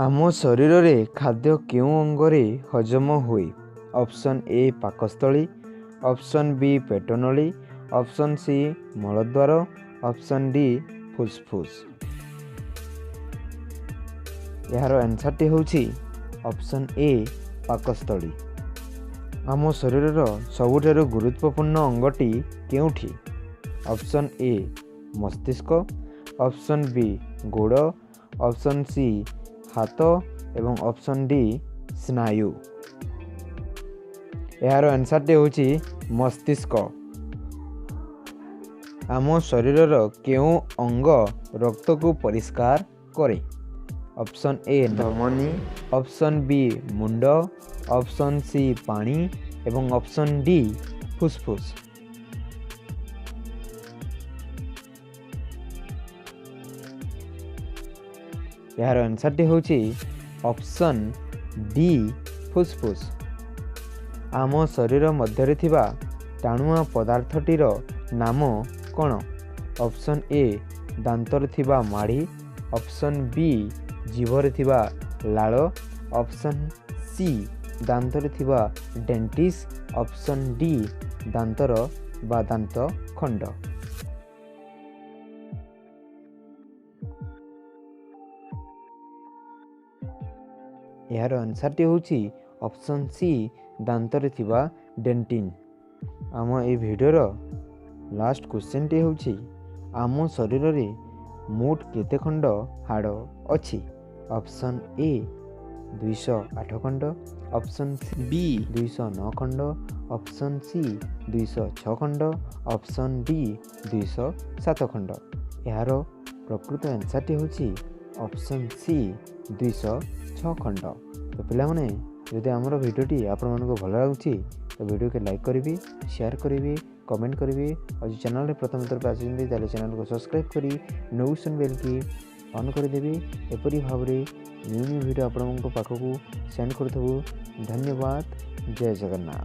ଆମ ଶରୀରରେ ଖାଦ୍ୟ କେଉଁ ଅଙ୍ଗରେ ହଜମ ହୁଏ? ଅପସନ୍ ଏ ପାକସ୍ଥଳୀ, ଅପସନ୍ ବି ପେଟନଳୀ, ଅପସନ୍ ସି ମଳଦ୍ୱାର, ଅପସନ୍ ଡି ଫୁସ୍ଫୁସ୍। ଏହାର ଆନ୍ସର୍ଟି ହେଉଛି ଅପସନ୍ ଏ ପାକସ୍ଥଳୀ। ଆମ ଶରୀରର ସବୁଠାରୁ ଗୁରୁତ୍ୱପୂର୍ଣ୍ଣ ଅଙ୍ଗଟି କେଉଁଠି? ଅପସନ୍ ଏ ମସ୍ତିଷ୍କ, ଅପସନ୍ ବି ଗୋଡ଼, ଅପସନ୍ ସି ହାତ ଏବଂ ଅପସନ୍ ଡି ସ୍ନାୟୁ। ଏହାର ଆନ୍ସର୍ଟି ହେଉଛି ମସ୍ତିଷ୍କ। ଆମ ଶରୀରର କେଉଁ ଅଙ୍ଗ ରକ୍ତକୁ ପରିଷ୍କାର କରେ? ଅପସନ୍ ଏ ଧମନୀ, ଅପସନ୍ ବି ମୁଣ୍ଡ, ଅପସନ୍ ସି ପାଣି ଏବଂ ଅପସନ୍ ଡି ଫୁସ୍ଫୁସ୍। ଏହାର ଆନ୍ସର୍ଟି ହେଉଛି ଅପସନ୍ ଡି ଫୁସ୍ଫୁସ୍। ଆମ ଶରୀର ମଧ୍ୟରେ ଥିବା ଟାଣୁଆ ପଦାର୍ଥଟିର ନାମ କ'ଣ? ଅପସନ୍ ଏ ଦାନ୍ତରେ ଥିବା ମାଢ଼ି, ଅପସନ୍ ବି ଜିଭରେ ଥିବା ଲାଳ, ଅପସନ୍ ସି ଦାନ୍ତରେ ଥିବା ଡେଣ୍ଟିସ୍, ଅପସନ୍ ଡି ଦାନ୍ତର ବା ଦାନ୍ତ ଖଣ୍ଡ। ଏହାର ଆନ୍ସର୍ଟି ହେଉଛି ଅପସନ୍ ସି ଦାନ୍ତରେ ଥିବା ଡେଣ୍ଟିନ୍। ଆମ ଏହି ଭିଡ଼ିଓର ଲାଷ୍ଟ କ୍ୱେଶ୍ଚନଟି ହେଉଛି ଆମ ଶରୀରରେ ମୋଟ କେତେ ଖଣ୍ଡ ହାଡ଼ ଅଛି? ଅପସନ୍ ଏ 208 ଖଣ୍ଡ, ଅପସନ୍ ବି 209 ଖଣ୍ଡ, ଅପସନ୍ ସି 206 ଖଣ୍ଡ, ଅପସନ୍ ଡି 207 ଖଣ୍ଡ। ଏହାର ପ୍ରକୃତ ଆନ୍ସର୍ଟି ହେଉଛି ଅପସନ୍ ସି 206 ଖଣ୍ଡ। ତ ପିଲାମାନେ, ଯଦି ଆମର ଭିଡ଼ିଓଟି ଆପଣମାନଙ୍କୁ ଭଲ ଲାଗୁଛି ତ ଭିଡ଼ିଓକୁ ଲାଇକ୍ କରିବି, ସେୟାର କରିବି, କମେଣ୍ଟ କରିବି। ଆଉ ଯଦି ଚ୍ୟାନେଲରେ ପ୍ରଥମ ଥର ପାଇଁ ଆସିଛନ୍ତି ତାହେଲେ ଚ୍ୟାନେଲକୁ ସବସ୍କ୍ରାଇବ୍ କରି ନୋଟିଫିକେସନ୍ ବେଲ୍ଟି ଅନ୍ କରିଦେବି। ଏପରି ଭାବରେ ନ୍ୟୁ ଭିଡ଼ିଓ ଆପଣଙ୍କ ପାଖକୁ ସେଣ୍ଡ କରୁଥିବୁ। ଧନ୍ୟବାଦ। ଜୟ ଜଗନ୍ନାଥ।